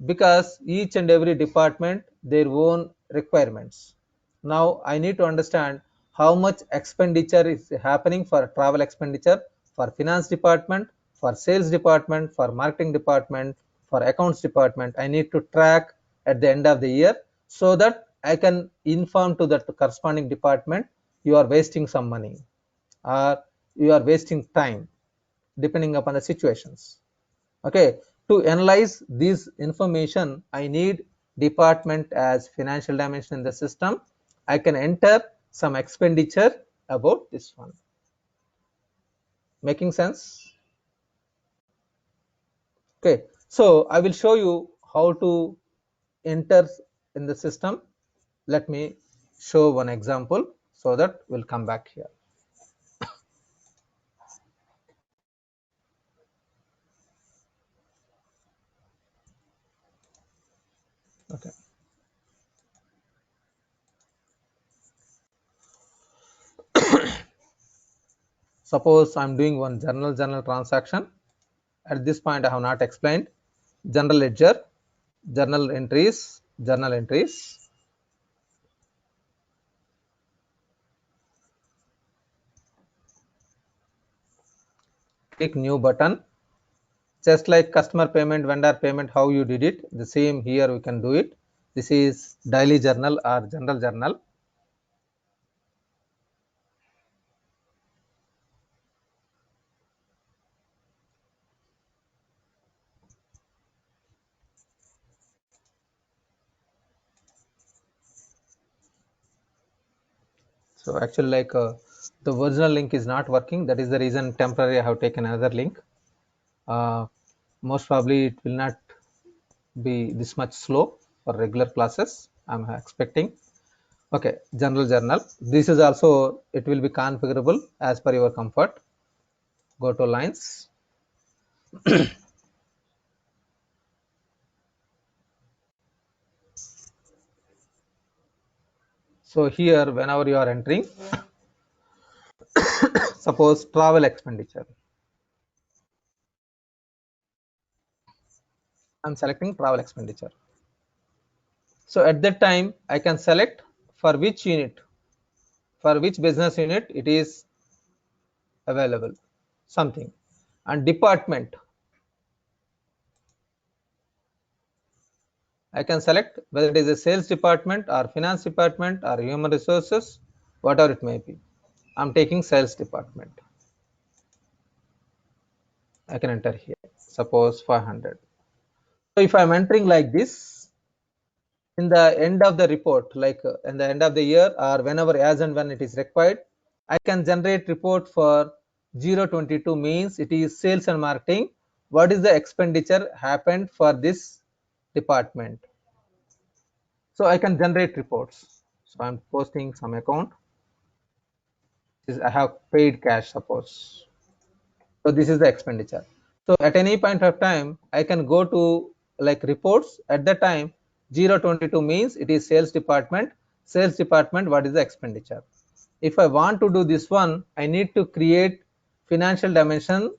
because each and every department their own requirements. Now I need to understand how much expenditure is happening for travel expenditure, for finance department, for sales department, for marketing department, for accounts department. I need to track at the end of the year, so that I can inform to that corresponding department, you are wasting some money or you are wasting time, depending upon the situations. Okay, to analyze this information, I need department as financial dimension in the system. I can enter some expenditure about this one. Making sense? Okay, so I will show you how to enter in the system. Let me show one example, so that we'll come back here. Okay. Suppose I'm doing one journal transaction. At this point I have not explained. General ledger, journal entries. Click new button. Just like customer payment, vendor payment, how you did it, the same here we can do it. This is daily journal or general journal. So actually, like the original link is not working. That is the reason temporarily I have taken another link. Most probably it will not be this much slow for regular classes, I'm expecting. Okay, general journal. This is also, it will be configurable as per your comfort. Go to lines. So here, whenever you are entering, suppose travel expenditure. I'm selecting travel expenditure. So at that time, I can select for which unit, for which business unit it is available, something. And department, I can select whether it is a sales department or finance department or human resources, whatever it may be. I'm taking sales department. I can enter here, suppose 500. So if I'm entering like this, in the end of the report, like in the end of the year or whenever, as and when it is required, I can generate report for 022, means it is sales and marketing. What is the expenditure happened for this department? So I can generate reports. So I'm posting some account. I have paid cash, suppose. So this is the expenditure. So at any point of time, I can go to like reports. At that time, 022 means it is sales department. Sales department, what is the expenditure? If I want to do this one, I need to create financial dimension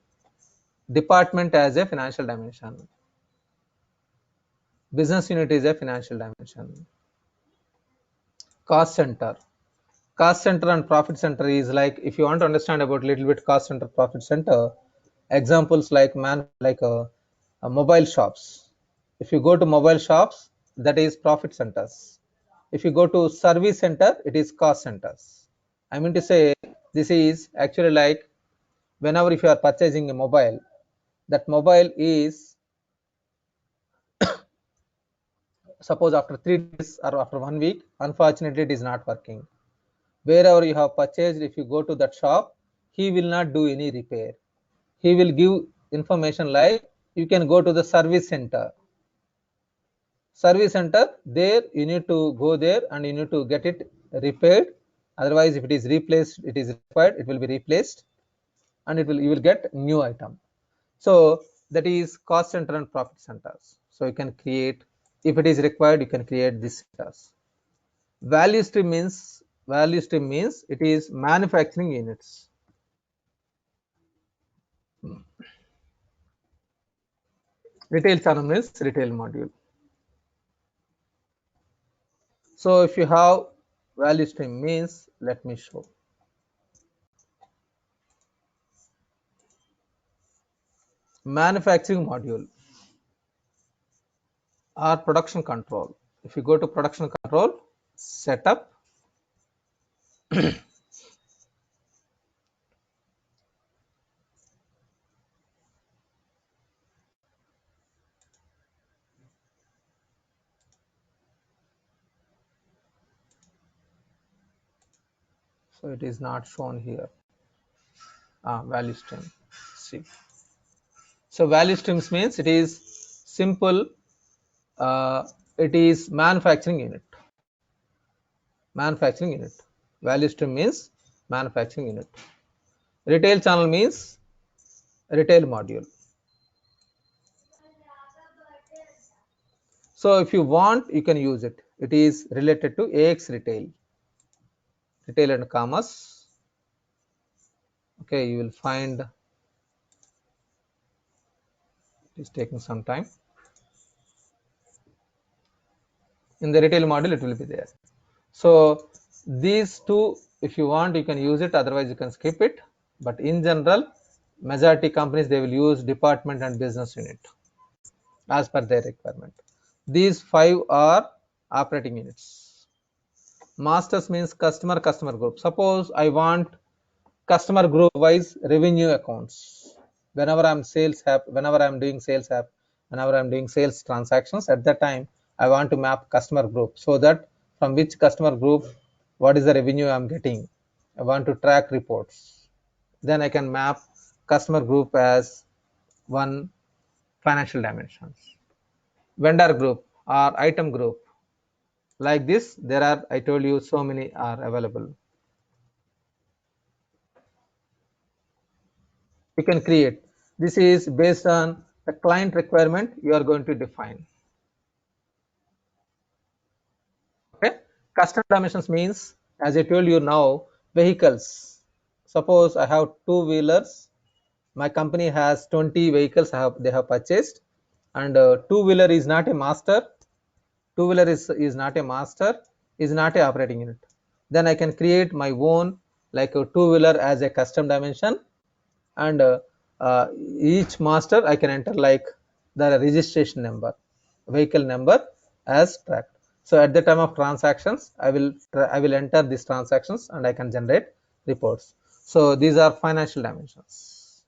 department as a financial dimension. Business unit is a financial dimension. Cost center. Cost center and profit center is like, if you want to understand about little bit cost center, profit center, examples like mobile shops. If you go to mobile shops, that is profit centers. If you go to service center, it is cost centers. I mean to say, this is actually like whenever if you are purchasing a mobile, that mobile is, suppose after 3 days or after 1 week, unfortunately it is not working. Wherever you have purchased, if you go to that shop, he will not do any repair. He will give information like, you can go to the service center. Service center, there you need to go there and you need to get it repaired. Otherwise, if it is replaced, it is required, it will be replaced, and you will get new item. So that is cost center and profit centers. So you can create, if it is required, you can create this centers. Value stream means it is manufacturing units. Retail channel means retail module. So if you have value stream means, let me show. Manufacturing module or production control. If you go to production control, setup, so it is not shown here. Value stream. See. So value streams means it is simple. It is manufacturing unit. Manufacturing unit. Value stream means manufacturing unit. Retail channel means retail module. So if you want, you can use it. It is related to AX retail. Retail and commerce. Okay, you will find, it is taking some time. In the retail module, it will be there. So these two, if you want, you can use it, otherwise you can skip it. But in general, majority companies, they will use department and business unit as per their requirement. These 5 are operating units. Masters means customer group. Suppose I want customer group wise revenue accounts. Whenever I'm doing sales app, whenever I'm doing sales transactions, at that time I want to map customer group, so that from which customer group, what is the revenue I'm getting. I want to track reports. Then I can map customer group as one financial dimensions. Vendor group or item group. Like this, there are, I told you, so many are available. You can create. This is based on the client requirement you are going to define. Okay. Custom dimensions means, as I told you now, vehicles. Suppose I have two-wheelers. My company has 20 vehicles they have purchased, and two-wheeler is not a master. Two-wheeler is not a master, is not a operating unit. Then I can create my own, like a two-wheeler as a custom dimension, and each master I can enter like the registration number, vehicle number as tracked. So at the time of transactions, I will enter these transactions and I can generate reports. So these are financial dimensions.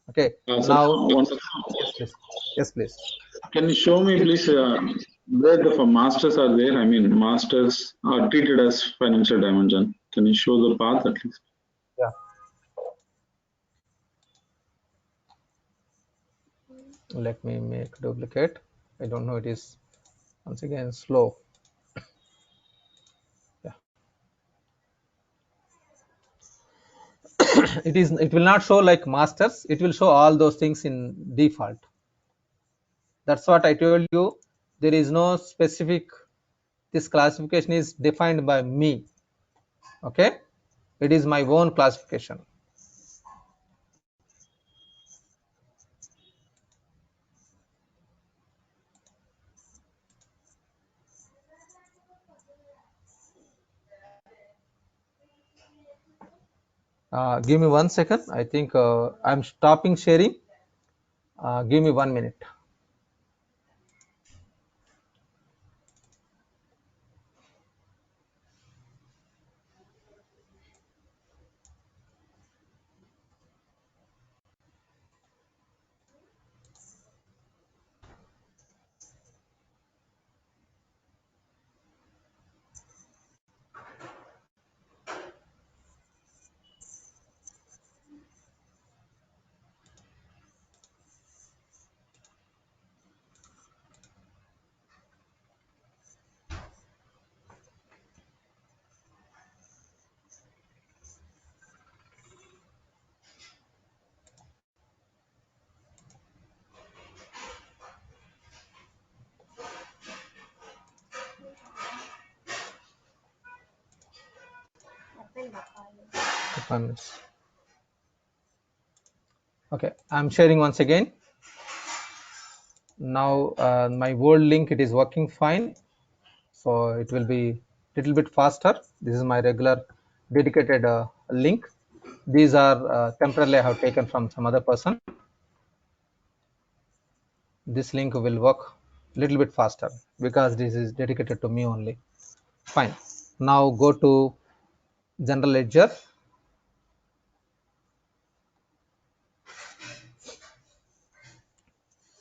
Okay. Satya, Now, wonderful. yes, please. Yes, please. Can you show me, please, where the masters are there? I mean, masters are treated as financial dimension. Can you show the path at least? Yeah. Let me make duplicate. I don't know. It is once again slow. Yeah. It will not show like masters. It will show all those things in default. That's what I told you. There is no specific, this classification is defined by me. Okay. It is my own classification. Give me 1 second. I think I'm stopping sharing. Give me 1 minute. Okay, I'm sharing once again. Now my old link, it is working fine, so it will be little bit faster. This is my regular dedicated link. These are temporarily I have taken from some other person. This link will work little bit faster because this is dedicated to me only. Fine. Now go to general ledger,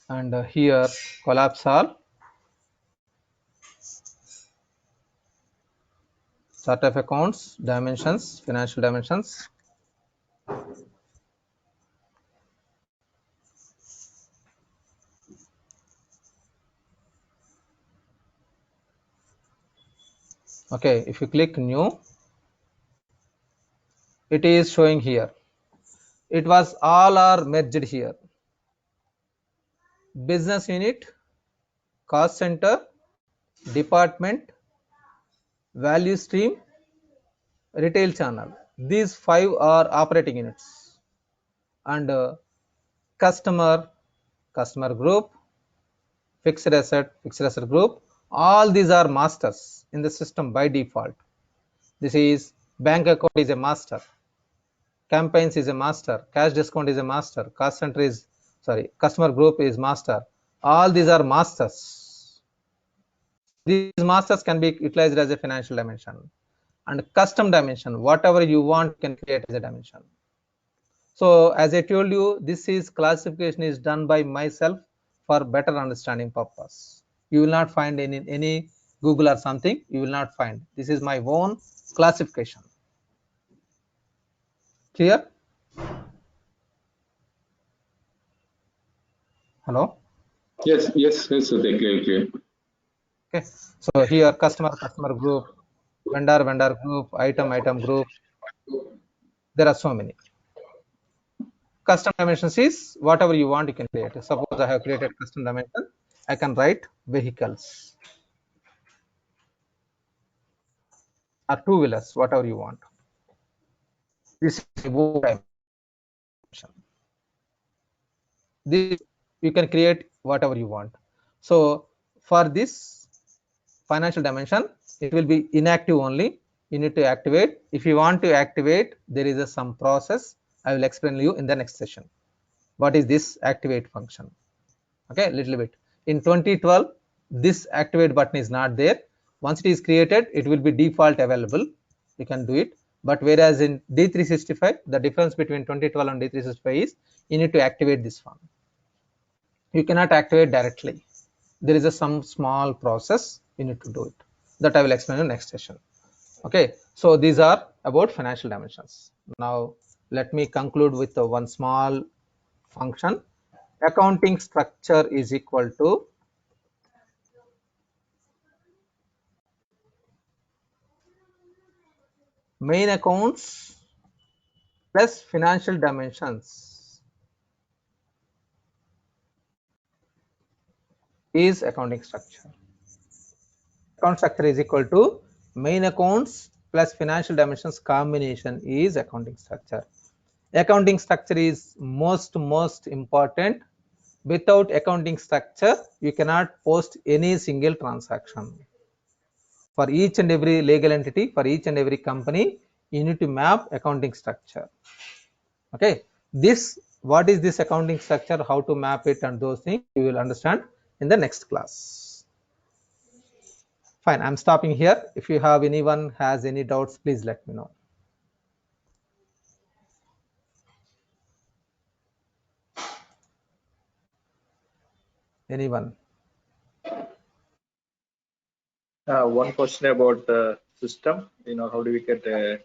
and here collapse all, chart of accounts, dimensions, financial dimensions. Okay, if you click new, it is showing here. It was all are merged here. Business unit, cost center, department, value stream, retail channel. These 5 are operating units, and customer group, fixed asset group, all these are masters in the system by default. This is bank account is a master, campaigns is a master, cash discount is a master, cost center is, sorry, customer group is master. All these are masters. These masters can be utilized as a financial dimension, and custom dimension, whatever you want, you can create as a dimension. So as I told you, this is classification is done by myself for better understanding purpose. You will not find in any Google or something. You will not find. This is my own classification. Clear? Hello? Yes, yes, yes, sir. Clear. Okay. So here customer group, vendor group, item group. There are so many. Custom dimensions is whatever you want you can create. Suppose I have created custom dimension, I can write vehicles or two-wheelers, whatever you want. This is a book dimension. This you can create whatever you want. So for this financial dimension, it will be inactive only. You need to activate. If you want to activate, there is some process. I will explain to you in the next session. What is this activate function? Okay, little bit. In 2012, this activate button is not there. Once it is created, it will be default available. You can do it. But whereas in D365, the difference between 2012 and D365 is you need to activate this one. You cannot activate directly. There is some small process you need to do it. That I will explain in the next session. Okay, so these are about financial dimensions. Now let me conclude with one small function. Accounting structure is equal to main accounts plus financial dimensions is accounting structure. Account structure is equal to main accounts plus financial dimensions combination is accounting structure. Accounting structure is most important. Without accounting structure, you cannot post any single transaction. For each and every legal entity, for each and every company, you need to map accounting structure. Okay, this what is this accounting structure, how to map it, and those things you will understand in the next class. Fine, I'm stopping here. If you have anyone has any doubts, please let me know. Anyone? One question about the system. How do we get a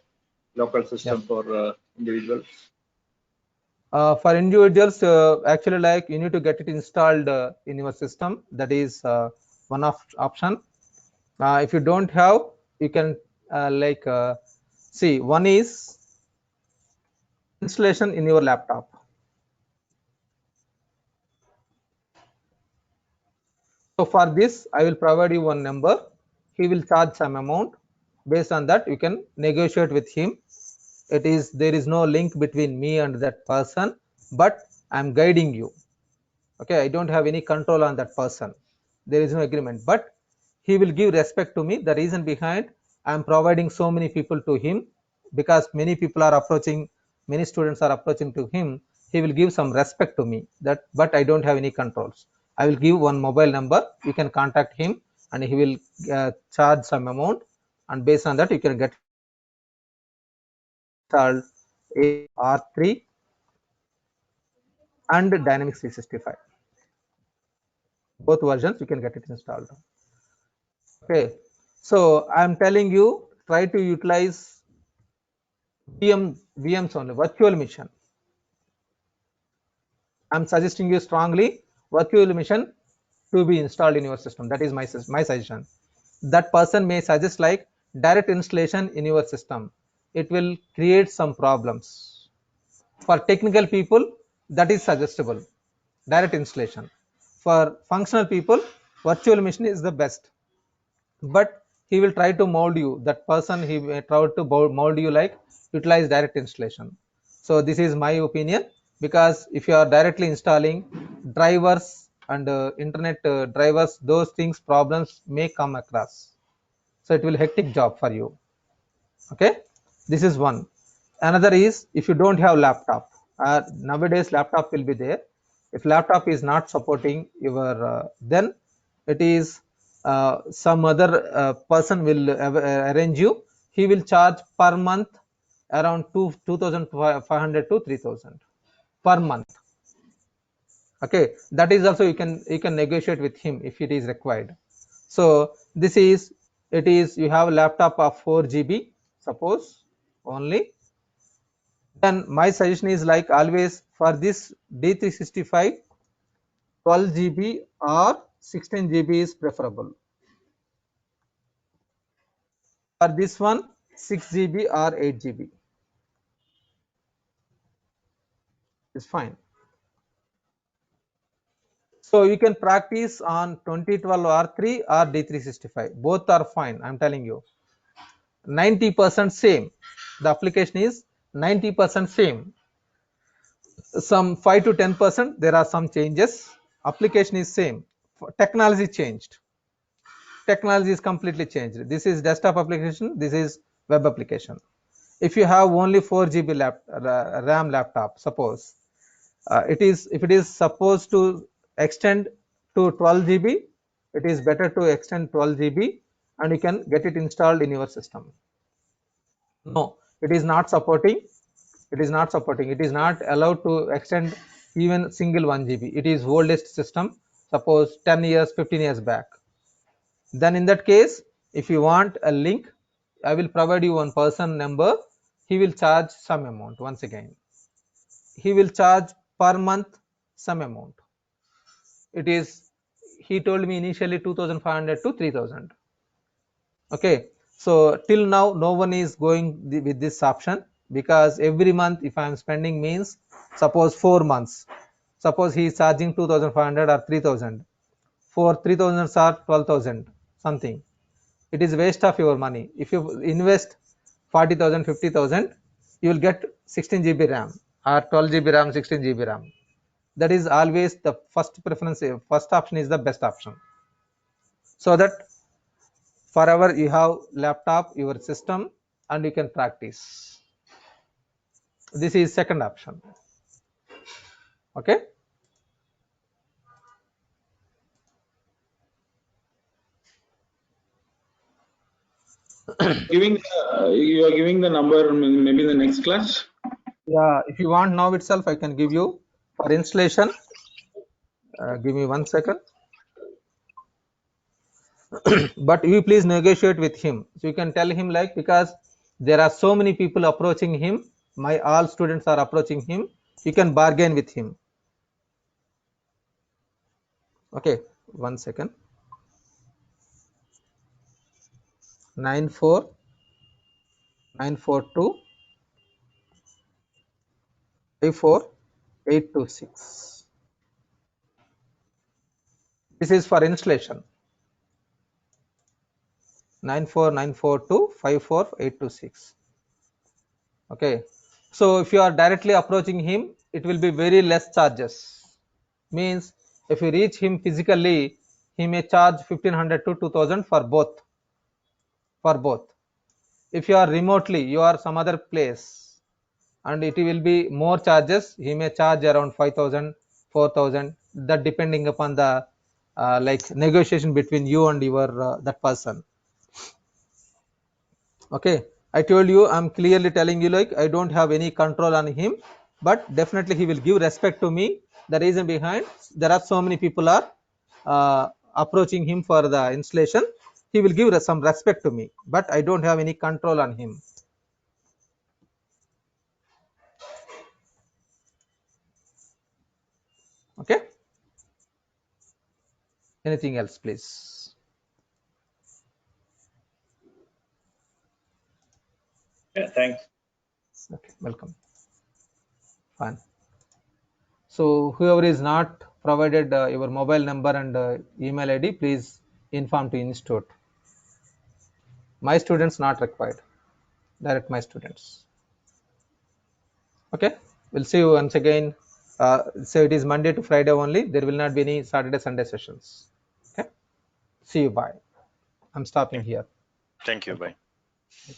local system Yeah. for individuals? For individuals, actually, like you need to get it installed in your system. That is one of option. If you don't have, you can see one is installation in your laptop. So for this, I will provide you one number. He will charge some amount. Based on that, you can negotiate with him. There is no link between me and that person, but I'm guiding you. Okay, I don't have any control on that person. There is no agreement, but he will give respect to me. The reason behind, I'm providing so many people to him, because many people are approaching, many students are approaching to him. He will give some respect to me, that but I don't have any controls. I will give one mobile number, you can contact him, and he will charge some amount, and based on that you can get installed R3 and Dynamics 365. Both versions you can get it installed. Okay, so I'm telling you, try to utilize VMs only, virtual machine. I'm suggesting you strongly virtual machine to be installed in your system. That is my suggestion. That person may suggest like direct installation in your system. It will create some problems. For technical people, that is suggestible, direct installation. For functional people, virtual machine is the best. But he will try to mold you, that person he may try to mold you like utilize direct installation. So this is my opinion, because if you are directly installing drivers and internet drivers, those things problems may come across, so it will hectic job for you. Okay, this is one. Another is, if you don't have laptop, nowadays laptop will be there. If laptop is not supporting your then it is some other person will arrange you. He will charge per month around 2500 to 3000 per month. Okay, that is also you can negotiate with him if it is required. So this is, it is, you have a laptop of 4 GB suppose only, Then my suggestion is like always for this D365, 12 GB or 16 GB is preferable. For this one, 6 GB or 8 GB is fine. So you can practice on 2012 R3 or D365. Both are fine. I'm telling you. 90% same. The application is 90% same. Some 5 to 10% there are some changes. Application is same. Technology changed. Technology is completely changed. This is desktop application. This is web application. If you have only 4 GB RAM laptop, suppose it is, if it is supposed to extend to 12 GB, it is better to extend 12 GB and you can get it installed in your system. No, it is not supporting. It is not supporting. It is not allowed to extend even single 1 GB. It is oldest system, suppose 10 years, 15 years back. Then in that case, if you want a link, I will provide you one person number. He will charge some amount. Once again, he will charge per month some amount. It is, he told me initially 2500 to 3000. Okay, so till now no one is going with this option, because every month if I am spending means, suppose 4 months, suppose he is charging 2500 or 3000, for 3000 or 12000 something, it is waste of your money. If you invest 40,000, 50,000, you will get 16 GB RAM or 12 GB RAM, 16 GB RAM. That is always the first preference. First option is the best option, so that forever you have laptop, your system, and you can practice. This is second option. Okay. You are giving the number maybe in the next class. Yeah, if you want now itself, I can give you for installation. Give me 1 second. But you please negotiate with him. So you can tell him like, because there are so many people approaching him, my all students are approaching him, you can bargain with him. Okay, 1 second. 94942 54826. This is for installation. 94942 54826. Okay, so if you are directly approaching him, it will be very less charges. Means if you reach him physically, he may charge 1500 to 2000 for both. If you are remotely, you are some other place, and it will be more charges. He may charge around 5000, 4000, that depending upon the like negotiation between you and your that person. Okay, I told you, I'm clearly telling you, like, I don't have any control on him, but definitely he will give respect to me. The reason behind, there are so many people are approaching him for the installation. He will give some respect to me, but I don't have any control on him. Okay, anything else, please? Yeah, thanks. Okay, welcome. Fine. So whoever is not provided your mobile number and email ID, please inform to institute. My students not required. Direct my students. Okay, we'll see you once again. So it is Monday to Friday only. There will not be any Saturday, Sunday sessions. Okay, see you. Bye. I'm stopping here. Thank you. Bye. Bye.